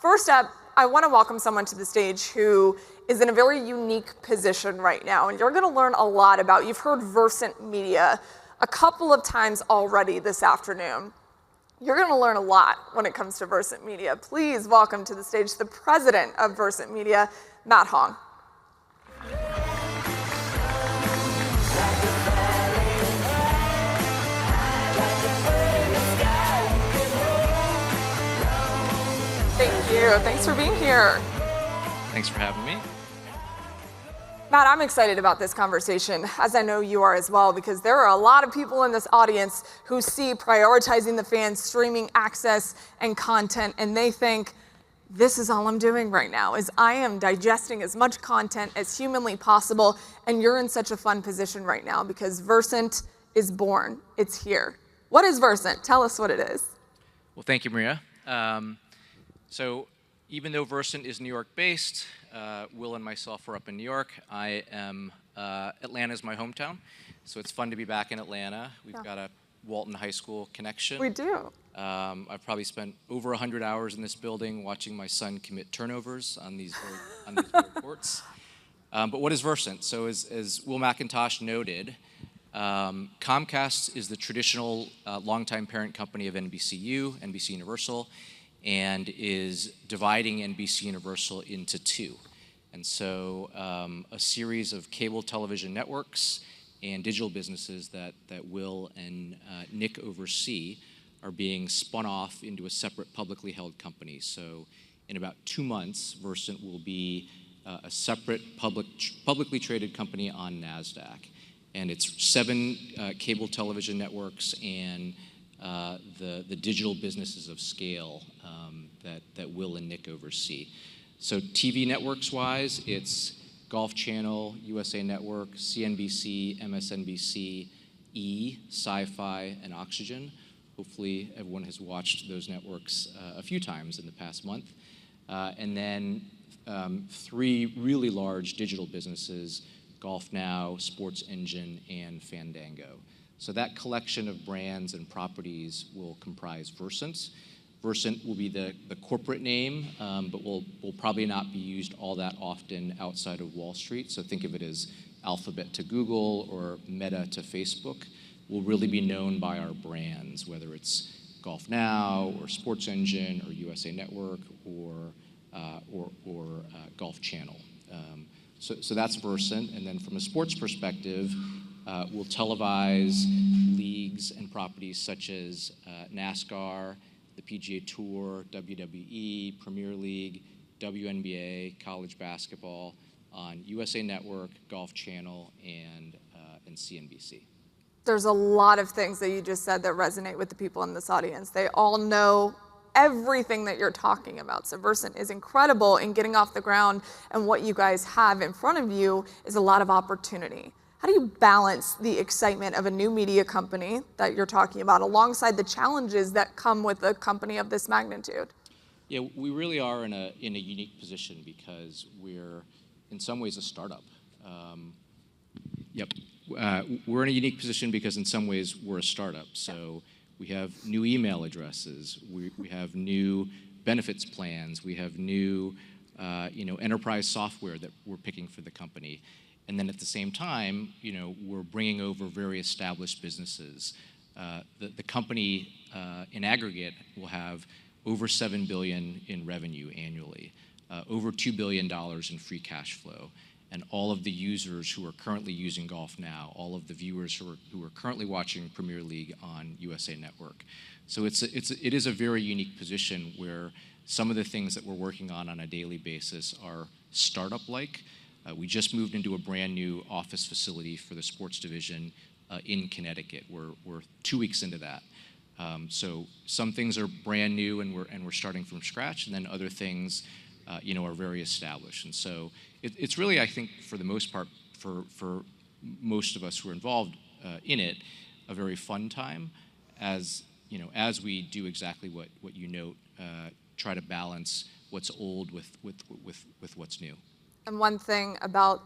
First up, I want to welcome someone to the stage who is in a very unique position right now, and you're going to learn a lot about. You've heard Versant Media a couple of times already this afternoon. You're going to learn a lot when it comes to Versant Media. Please welcome to the stage the president of Versant Media, Matt Hong. Thank you. Thanks for being here. Thanks for having me. Matt, I'm excited about this conversation, as I know you are as well, because there are a lot of people in this audience who see prioritizing the fans, streaming access and content, and they think, this is all I'm doing right now, is I am digesting as much content as humanly possible, and you're in such a fun position right now because Versant is born. It's here. What is Versant? Tell us what it is. Well, thank you, Maria. So even though Versant is New York-based, Will and myself are up in New York. I am, Atlanta's my hometown, so it's fun to be back in Atlanta. We've got a Walton High School connection. We do. I've probably spent over 100 hours in this building watching my son commit turnovers on these very courts. But what is Versant? So as Will McIntosh noted, Comcast is the traditional longtime parent company of NBC Universal, and is dividing NBC Universal into two. And so a series of cable television networks and digital businesses that Will and Nick oversee are being spun off into a separate publicly held company. So in about 2 months, Versant will be a separate publicly traded company on NASDAQ. And it's 7 cable television networks and the digital businesses of scale that Will and Nick oversee. So TV networks-wise, it's Golf Channel, USA Network, CNBC, MSNBC, E, Sci-Fi, and Oxygen. Hopefully everyone has watched those networks a few times in the past month. And then 3 really large digital businesses, Golf Now, Sports Engine, and Fandango. So that collection of brands and properties will comprise Versant. Versant will be the corporate name, but will probably not be used all that often outside of Wall Street. So think of it as Alphabet to Google or Meta to Facebook. We'll really be known by our brands, whether it's Golf Now or Sports Engine or USA Network or Golf Channel. So that's Versant. And then from a sports perspective, we'll televise leagues and properties such as NASCAR, the PGA Tour, WWE, Premier League, WNBA, college basketball on USA Network, Golf Channel, and CNBC. There's a lot of things that you just said that resonate with the people in this audience. They all know everything that you're talking about. So Versant is incredible in getting off the ground, and what you guys have in front of you is a lot of opportunity. How do you balance the excitement of a new media company that you're talking about alongside the challenges that come with a company of this magnitude? Yeah, we really are in a unique position because we're in some ways a startup. We're in a unique position because in some ways we're a startup. So we have new email addresses, we have new benefits plans, we have new enterprise software that we're picking for the company. And then at the same time, we're bringing over very established businesses. The company in aggregate will have over $7 billion in revenue annually, over $2 billion in free cash flow. And all of the users who are currently using Golf Now, all of the viewers who are currently watching Premier League on USA Network. So it is a very unique position where some of the things that we're working on a daily basis are startup-like. We just moved into a brand new office facility for the sports division in Connecticut. We're 2 weeks into that. So some things are brand new and we're starting from scratch, and then other things are very established. And so it's really, I think, for the most part, for most of us who are involved in it, a very fun time as we do exactly what you note, try to balance what's old with what's new. And one thing about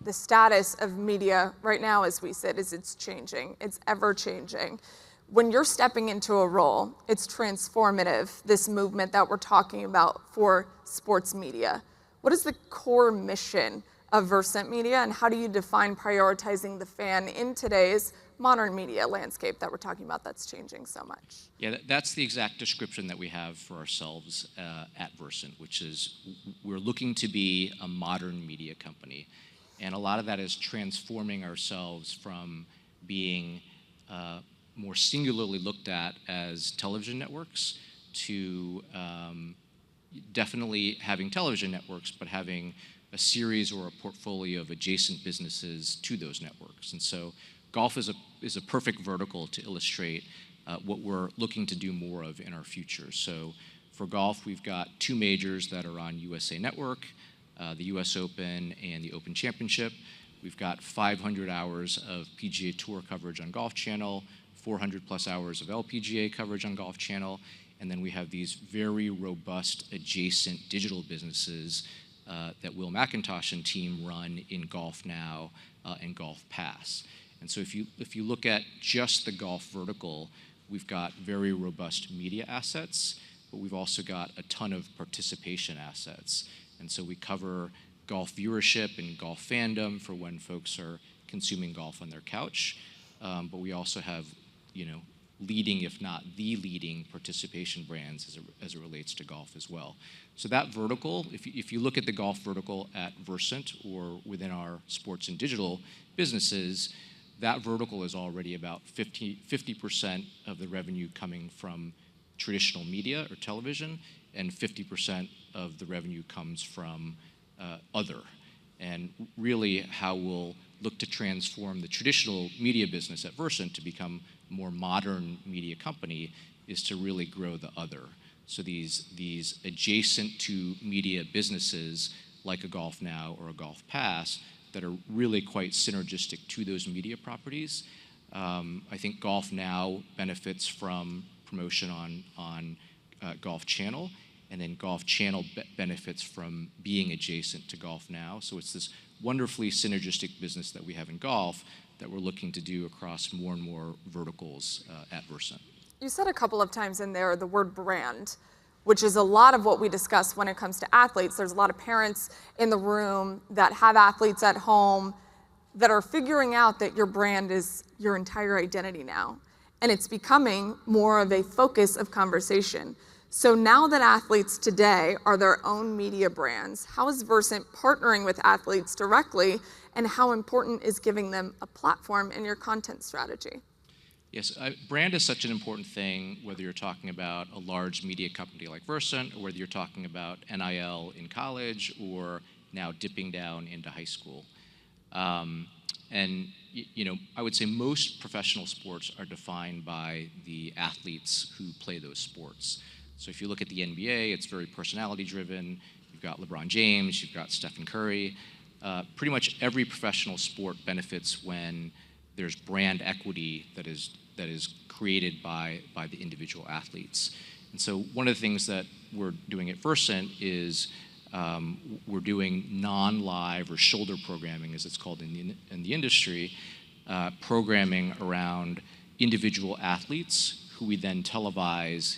the status of media right now as we sit is it's changing. It's ever changing. When you're stepping into a role, it's transformative, this movement that we're talking about for sports media. What is the core mission of Versant Media, and how do you define prioritizing the fan in today's modern media landscape that we're talking about that's changing so much? Yeah, that's the exact description that we have for ourselves at Versant, which is we're looking to be a modern media company. And a lot of that is transforming ourselves from being more singularly looked at as television networks to definitely having television networks, but having a series or a portfolio of adjacent businesses to those networks. And so golf is a perfect vertical to illustrate what we're looking to do more of in our future. So for golf, we've got two majors that are on USA Network, the US Open and the Open Championship. We've got 500 hours of PGA Tour coverage on Golf Channel, 400 plus hours of LPGA coverage on Golf Channel, and then we have these very robust adjacent digital businesses that Will McIntosh and team run in Golf Now and Golf Pass. And so if you look at just the golf vertical, we've got very robust media assets, but we've also got a ton of participation assets. And so we cover golf viewership and golf fandom for when folks are consuming golf on their couch, but we also have, leading, if not the leading, participation brands as it relates to golf as well. So that vertical, if you look at the golf vertical at Versant or within our sports and digital businesses, that vertical is already about 50% of the revenue coming from traditional media or television, and 50% of the revenue comes from other. And really how we'll look to transform the traditional media business at Versant to become a more modern media company is to really grow the other. So these adjacent to media businesses like a Golf Now or a Golf Pass that are really quite synergistic to those media properties. I think Golf Now benefits from promotion on Golf Channel, and then Golf Channel benefits from being adjacent to Golf Now. So it's this wonderfully synergistic business that we have in golf that we're looking to do across more and more verticals at Versant. You said a couple of times in there the word brand, which is a lot of what we discuss when it comes to athletes. There's a lot of parents in the room that have athletes at home that are figuring out that your brand is your entire identity now. And it's becoming more of a focus of conversation. So now that athletes today are their own media brands, how is Versant partnering with athletes directly, and how important is giving them a platform in your content strategy? Yes, brand is such an important thing, whether you're talking about a large media company like Versant, or whether you're talking about NIL in college, or now dipping down into high school. And I would say most professional sports are defined by the athletes who play those sports. So if you look at the NBA, it's very personality driven. You've got LeBron James, you've got Stephen Curry. Pretty much every professional sport benefits when there's brand equity that is created by the individual athletes. And so one of the things that we're doing at Versant is we're doing non-live or shoulder programming, as it's called in the industry, programming around individual athletes who we then televise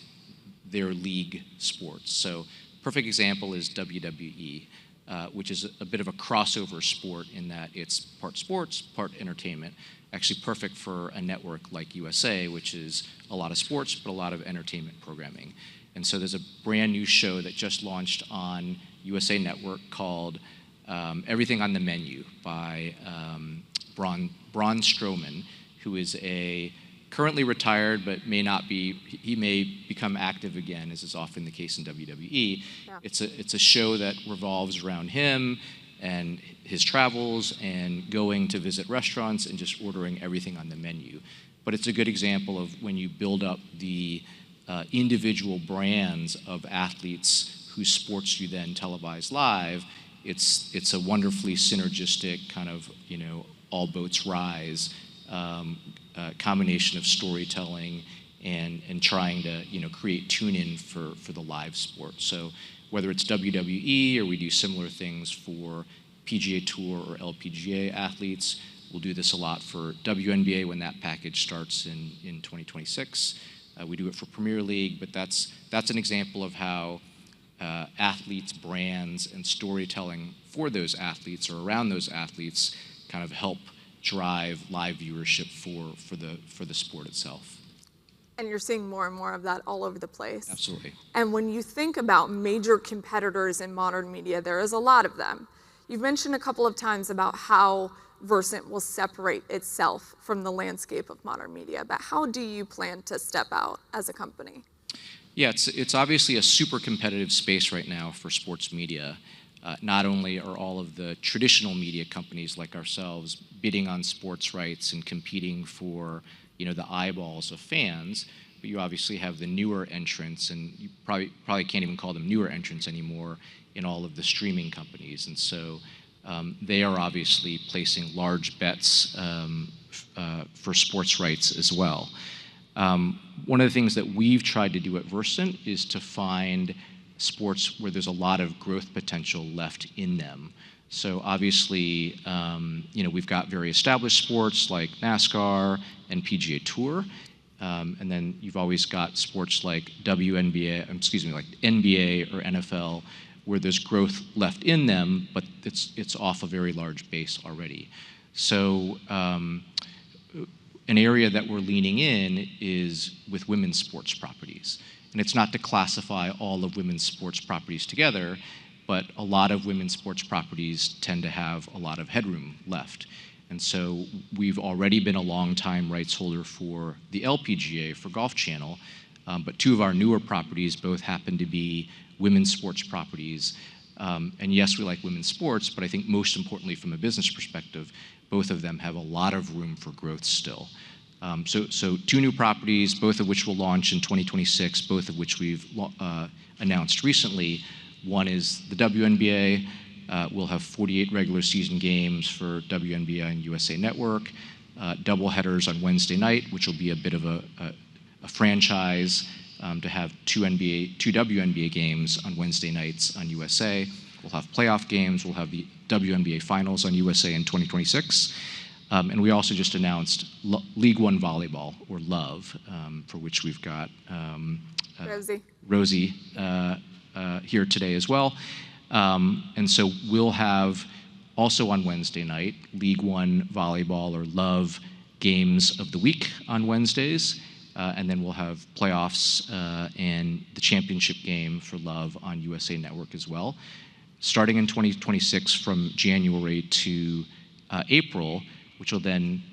their league sports. So perfect example is WWE, which is a bit of a crossover sport in that it's part sports, part entertainment. Actually perfect for a network like USA, which is a lot of sports, but a lot of entertainment programming. And so there's a brand new show that just launched on USA Network called Everything on the Menu by Braun Strowman, who is currently retired, but he may become active again, as is often the case in WWE. Yeah. It's a show that revolves around him and his travels and going to visit restaurants and just ordering everything on the menu. But it's a good example of when you build up the individual brands of athletes whose sports you then televise live. It's a wonderfully synergistic kind of, all boats rise combination of storytelling and trying to create tune-in for the live sport. So whether it's WWE or we do similar things for PGA Tour or LPGA athletes, We'll do this a lot for WNBA when that package starts in 2026. We do it for Premier League, but that's an example of how athletes, brands, and storytelling for those athletes or around those athletes kind of help drive live viewership for the sport itself. And you're seeing more and more of that all over the place. Absolutely. And when you think about major competitors in modern media, there is a lot of them. You've mentioned a couple of times about how Versant will separate itself from the landscape of modern media, but how do you plan to step out as a company? Yeah, it's obviously a super competitive space right now for sports media. Not only are all of the traditional media companies like ourselves bidding on sports rights and competing for, the eyeballs of fans, but you obviously have the newer entrants, and you probably can't even call them newer entrants anymore in all of the streaming companies. And so they are obviously placing large bets for sports rights as well. One of the things that we've tried to do at Versant is to find sports where there's a lot of growth potential left in them. So obviously, we've got very established sports like NASCAR and PGA Tour, and then you've always got sports like like NBA or NFL, where there's growth left in them, but it's off a very large base already. So an area that we're leaning in is with women's sports properties. And it's not to classify all of women's sports properties together, but a lot of women's sports properties tend to have a lot of headroom left. And so we've already been a long-time rights holder for the LPGA for Golf Channel, but two of our newer properties both happen to be women's sports properties. And yes, we like women's sports, but I think most importantly from a business perspective, both of them have a lot of room for growth still. So two new properties, both of which will launch in 2026, both of which we've announced recently. One is the WNBA. We'll have 48 regular season games for WNBA and USA Network, doubleheaders on Wednesday night, which will be a bit of a franchise to have two WNBA games on Wednesday nights on USA. We'll have playoff games. We'll have the WNBA finals on USA in 2026. And we also just announced League One Volleyball, or LOVE, for which we've got Rosie here today as well. And so we'll have also on Wednesday night, League One Volleyball or LOVE games of the week on Wednesdays. And then we'll have playoffs and the championship game for LOVE on USA Network as well. Starting in 2026 from January to April, which will then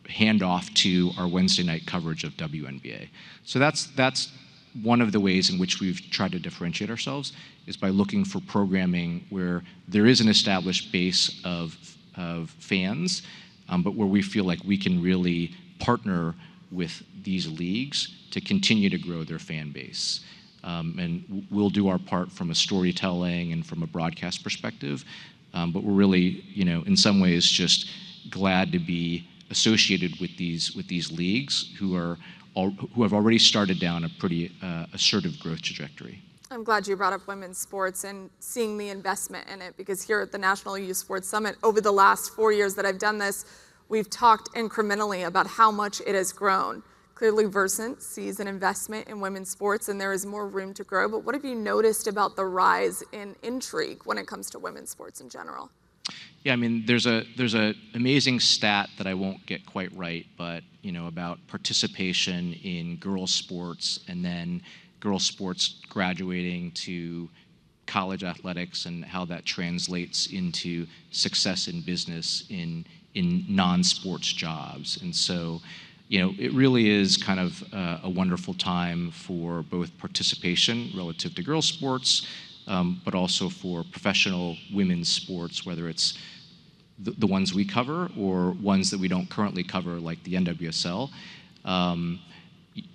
hand off to our Wednesday night coverage of WNBA. So that's one of the ways in which we've tried to differentiate ourselves, is by looking for programming where there is an established base of fans, but where we feel like we can really partner with these leagues to continue to grow their fan base. And we'll do our part from a storytelling and from a broadcast perspective, but we're really, in some ways just glad to be associated with these leagues who have already started down a pretty assertive growth trajectory. I'm glad you brought up women's sports and seeing the investment in it, because here at the National Youth Sports Summit, over the last 4 years that I've done this, we've talked incrementally about how much it has grown. Clearly, Versant sees an investment in women's sports, and there is more room to grow. But what have you noticed about the rise in intrigue when it comes to women's sports in general? Yeah, I mean, there's a amazing stat that I won't get quite right, but about participation in girls' sports and then girls' sports graduating to college athletics and how that translates into success in business in non-sports jobs. And so, it really is kind of a wonderful time for both participation relative to girls' sports, but also for professional women's sports, whether it's the ones we cover or ones that we don't currently cover, like the NWSL.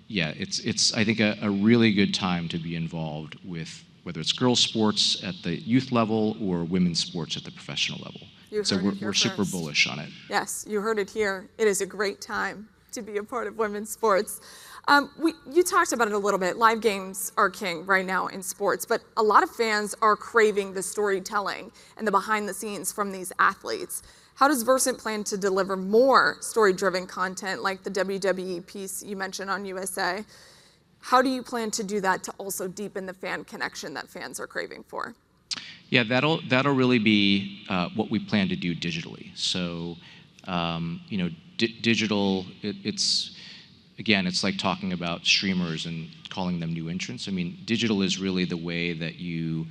It's I think a really good time to be involved with whether it's girls' sports at the youth level or women's sports at the professional level. So we're super bullish on it. Yes, you heard it here. It is a great time to be a part of women's sports. You talked about it a little bit. Live games are king right now in sports, but a lot of fans are craving the storytelling and the behind the scenes from these athletes. How does Versant plan to deliver more story-driven content like the WWE piece you mentioned on USA? How do you plan to do that to also deepen the fan connection that fans are craving for? Yeah, that'll really be what we plan to do digitally. So, digital. It's like talking about streamers and calling them new entrants. I mean, digital is really the way that you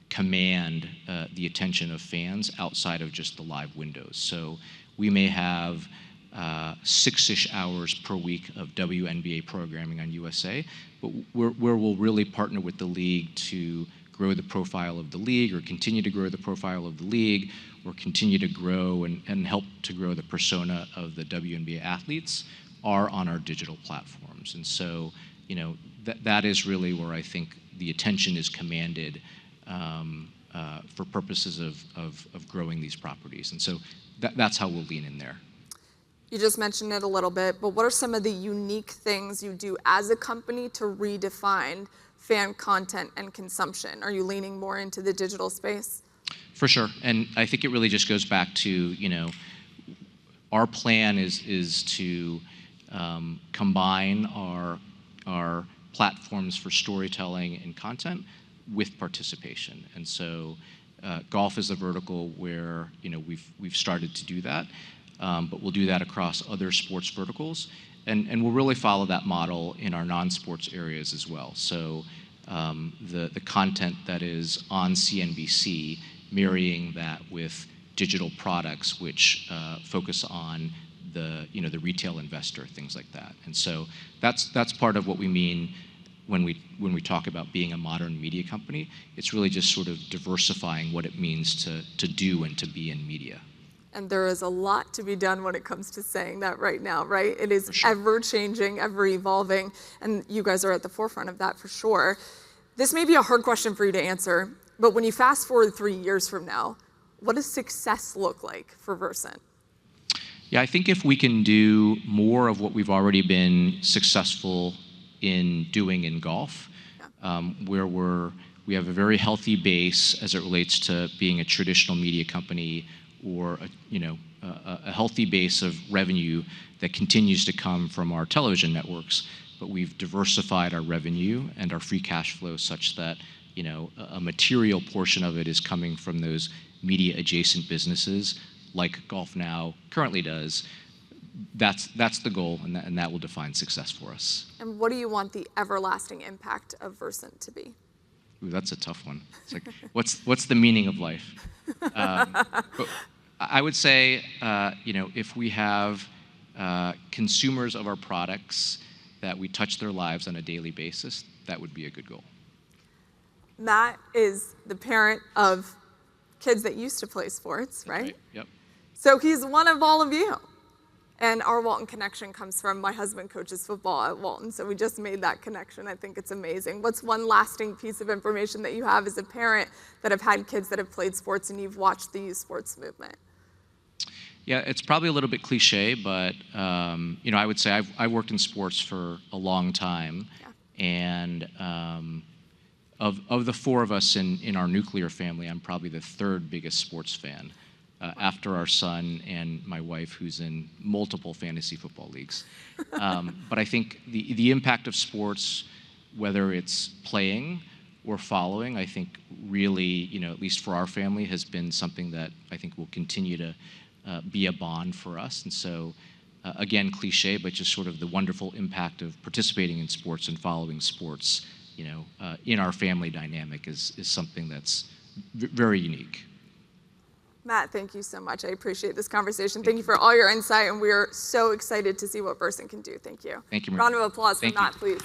command the attention of fans outside of just the live windows. So we may have 6-ish hours per week of WNBA programming on USA, but where we'll really partner with the league to grow the profile of the league, or continue to grow the profile of the league, or continue to grow and help to grow the persona of the WNBA athletes, are on our digital platforms. And so, that is really where I think the attention is commanded for purposes of growing these properties. And so that's how we'll lean in there. You just mentioned it a little bit, but what are some of the unique things you do as a company to redefine fan content and consumption? Are you leaning more into the digital space? For sure. And I think it really just goes back to, our plan is to combine our platforms for storytelling and content with participation. And so golf is a vertical where we've started to do that, but we'll do that across other sports verticals, and we'll really follow that model in our non-sports areas as well. So the content that is on CNBC, marrying that with digital products which focus on the retail investor, things like that. And so that's part of what we mean when we talk about being a modern media company. It's really just sort of diversifying what it means to do and to be in media. And there is a lot to be done when it comes to saying that right now, right? It is ever changing, ever evolving, and you guys are at the forefront of that for sure. This may be a hard question for you to answer, but when you fast forward 3 years from now, what does success look like for Versant? Yeah, I think if we can do more of what we've already been successful in doing in golf, where we have a very healthy base as it relates to being a traditional media company, or a healthy base of revenue that continues to come from our television networks, but we've diversified our revenue and our free cash flow such that a material portion of it is coming from those media adjacent businesses like Golf Now currently does. That's the goal, and that will define success for us. And what do you want the everlasting impact of Versant to be? Ooh, that's a tough one. It's like, what's the meaning of life? But I would say, if we have consumers of our products that we touch their lives on a daily basis, that would be a good goal. Matt is the parent of kids that used to play sports, right? Yep. So he's one of all of you. And our Walton connection comes from my husband coaches football at Walton, so we just made that connection. I think it's amazing. What's one lasting piece of information that you have as a parent that have had kids that have played sports and you've watched the youth sports movement? Yeah, it's probably a little bit cliche, but I would say I've worked in sports for a long time, and of the four of us in our nuclear family, I'm probably the third biggest sports fan, after our son and my wife, who's in multiple fantasy football leagues. But I think the impact of sports, whether it's playing or following, I think really, at least for our family, has been something that I think will continue to be a bond for us. And so, again, cliche, but just sort of the wonderful impact of participating in sports and following sports, in our family dynamic is something that's very unique. Matt, thank you so much. I appreciate this conversation. Thank you for all your insight, and we are so excited to see what Versant can do. Thank you. Thank you, Maria. Round of applause for Matt, please.